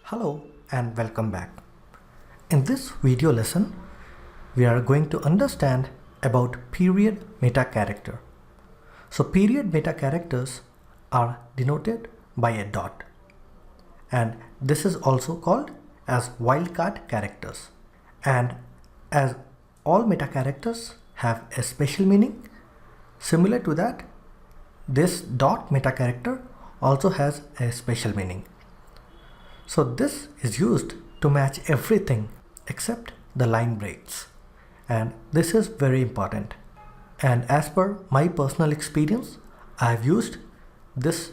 Hello and welcome back. In this video lesson, we are going to understand about period meta character. So period meta characters are denoted by a dot, and this is also called as wildcard characters. And as all meta characters have a special meaning, similar to that, this dot meta character also has a special meaning. So this is used to match everything except the line breaks, and this is very important. And as per my personal experience, I have used this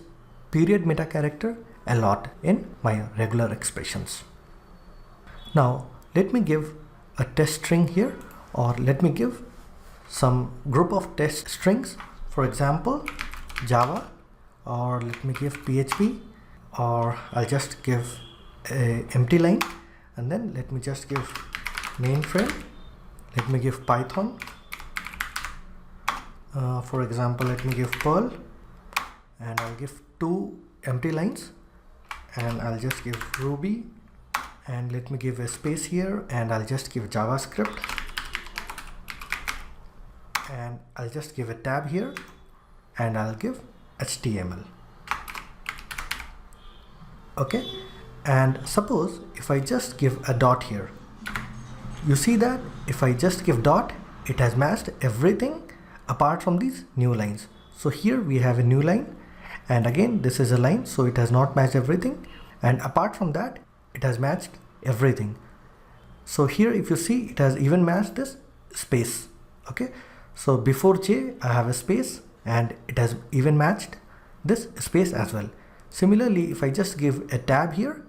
period meta character a lot in my regular expressions. Now let me give a test string here, or let me give some group of test strings, for example Java, or let me give PHP, or I'll just give a empty line, and then let me just give mainframe. Let me give Python, for example let me give Perl, and I'll give two empty lines, and I'll just give Ruby, and let me give a space here, and I'll just give JavaScript, and I'll just give a tab here, and I'll give HTML. Okay, and suppose if I just give a dot here, you see that if I just give dot, it has matched everything apart from these new lines. So here we have a new line, and again this is a line, so it has not matched everything, and apart from that it has matched everything. So here if you see, it has even matched this space. Okay, so before J I have a space, and it has even matched this space as well. Similarly, if I just give a tab here,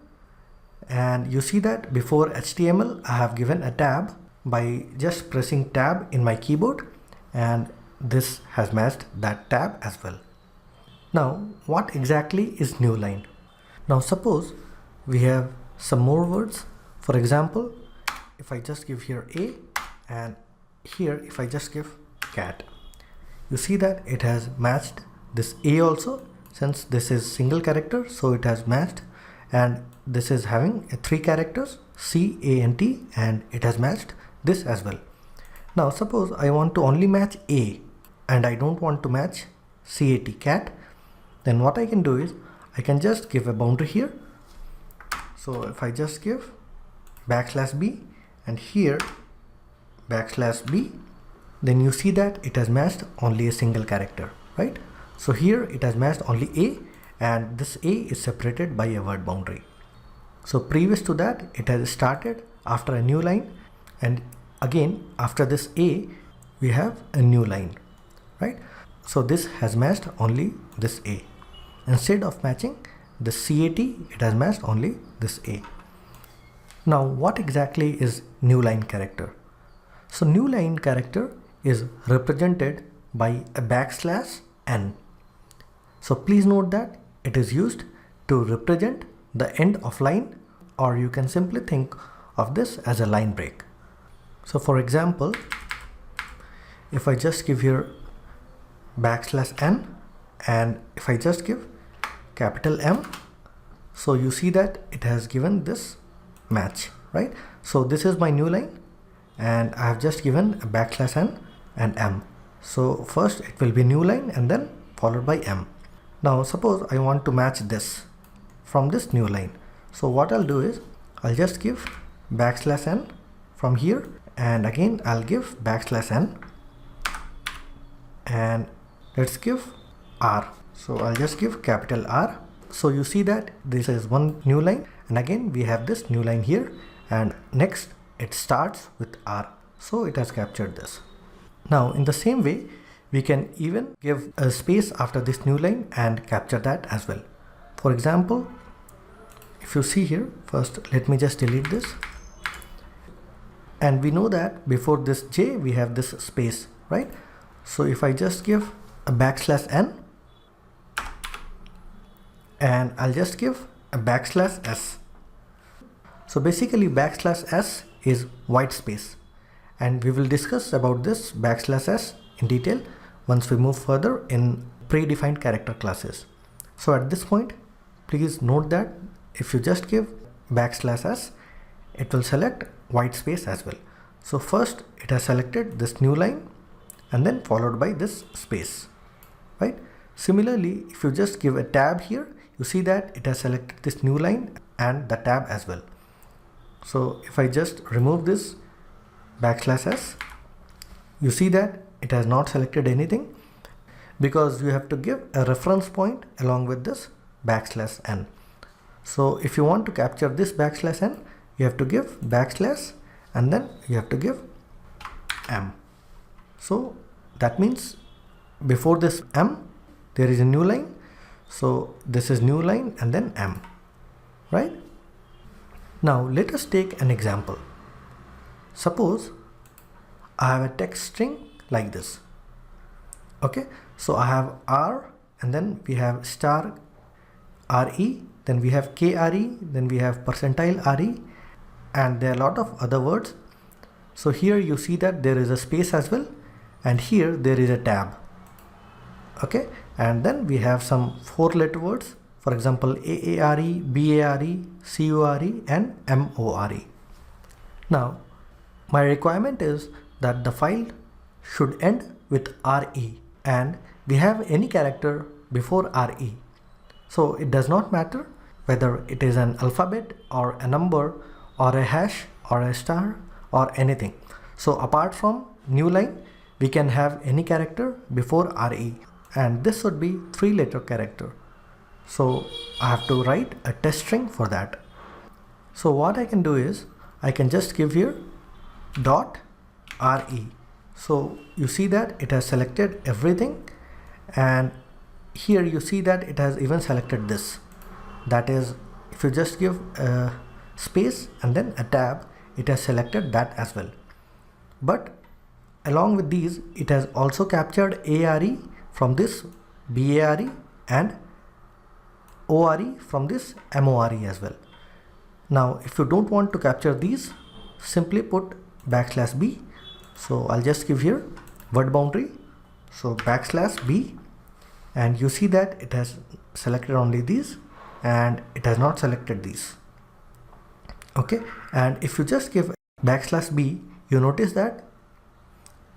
and you see that before HTML I have given a tab by just pressing tab in my keyboard, and this has matched that tab as well. Now what exactly is new line? Now suppose we have some more words. For example, if I just give here A, and here if I just give cat, you see that it has matched this A also, since this is single character, so it has matched, and this is having three characters C, A and T, and it has matched this as well. Now suppose I want to only match A and I don't want to match CAT, cat, then what I can do is I can just give a boundary here. So if I just give \b and here \b, then you see that it has matched only a single character, right? So here it has matched only A, and this A is separated by a word boundary. So previous to that, it has started after a new line, and again after this A we have a new line, right? So this has matched only this A. Instead of matching the CAT, it has matched only this A. Now what exactly is new line character? So new line character is represented by a \n. So please note that it is used to represent the end of line, or you can simply think of this as a line break. So for example, if I just give here \n, and if I just give capital M, so you see that it has given this match, right? So this is my new line, and I have just given a \n and M. So first it will be new line and then followed by M. Now suppose I want to match this from this new line. So what I'll do is I'll just give \n from here, and again I'll give \n, and let's give R. So I'll just give capital R. So you see that this is one new line, and again we have this new line here, and next it starts with R. So it has captured this. Now in the same way, we can even give a space after this new line and capture that as well. For example, if you see here, first let me just delete this, and we know that before this J we have this space, right? So if I just give a \n, and I'll just give a \s. So basically \s is white space, and we will discuss about this \s in detail once we move further in predefined character classes. So at this point, please note that if you just give \s, it will select white space as well. So first it has selected this new line and then followed by this space, right? Similarly, if you just give a tab here, you see that it has selected this new line and the tab as well. So if I just remove this \s, you see that it has not selected anything, because you have to give a reference point along with this \n. So if you want to capture this \n, you have to give \, and then you have to give m. So that means before this m there is a new line, so this is new line and then m, right? Now let us take an example. Suppose I have a text string like this. Okay, so I have r, and then we have star re, then we have kre, then we have %re, and there are a lot of other words. So here you see that there is a space as well, and here there is a tab. Okay, and then we have some 4-letter words, for example aare, bare, core, and more. Now my requirement is that the file should end with re, and we have any character before re. So it does not matter whether it is an alphabet or a number or a hash or a star or anything. So apart from new line, we can have any character before re, and this would be 3-letter character. So I have to write a test string for that. So what I can do is I can just give here .re. So you see that it has selected everything, and here you see that it has even selected this. That is, if you just give a space and then a tab, it has selected that as well. But along with these, it has also captured are from this bare and ore from this more as well. Now if you don't want to capture these, simply put \b. So I'll just give here word boundary, so \b, and you see that it has selected only these and it has not selected these. Okay, and if you just give \b, you notice that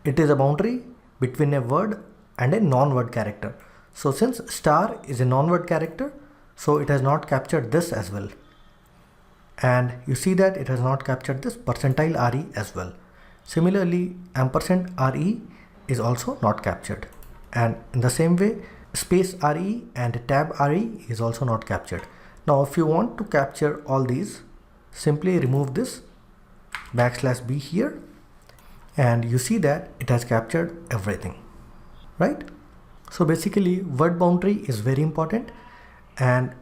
it is a boundary between a word and a non-word character. So since star is a non-word character, so it has not captured this as well, and you see that it has not captured this %re as well. Similarly, &re is also not captured, and in the same way space re and tab re is also not captured. Now if you want to capture all these, simply remove this \b here, and you see that it has captured everything, right? So basically word boundary is very important, and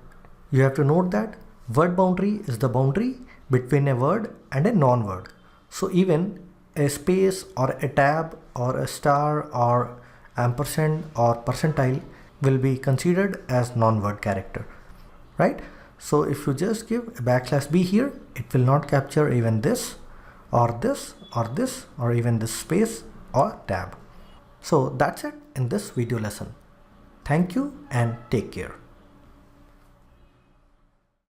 you have to note that word boundary is the boundary between a word and a non-word. So even a space or a tab or a star or ampersand or percentile will be considered as non-word character, right? So if you just give a \b here, it will not capture even this or this or this or even this space or tab. So that's it in this video lesson. Thank you and take care.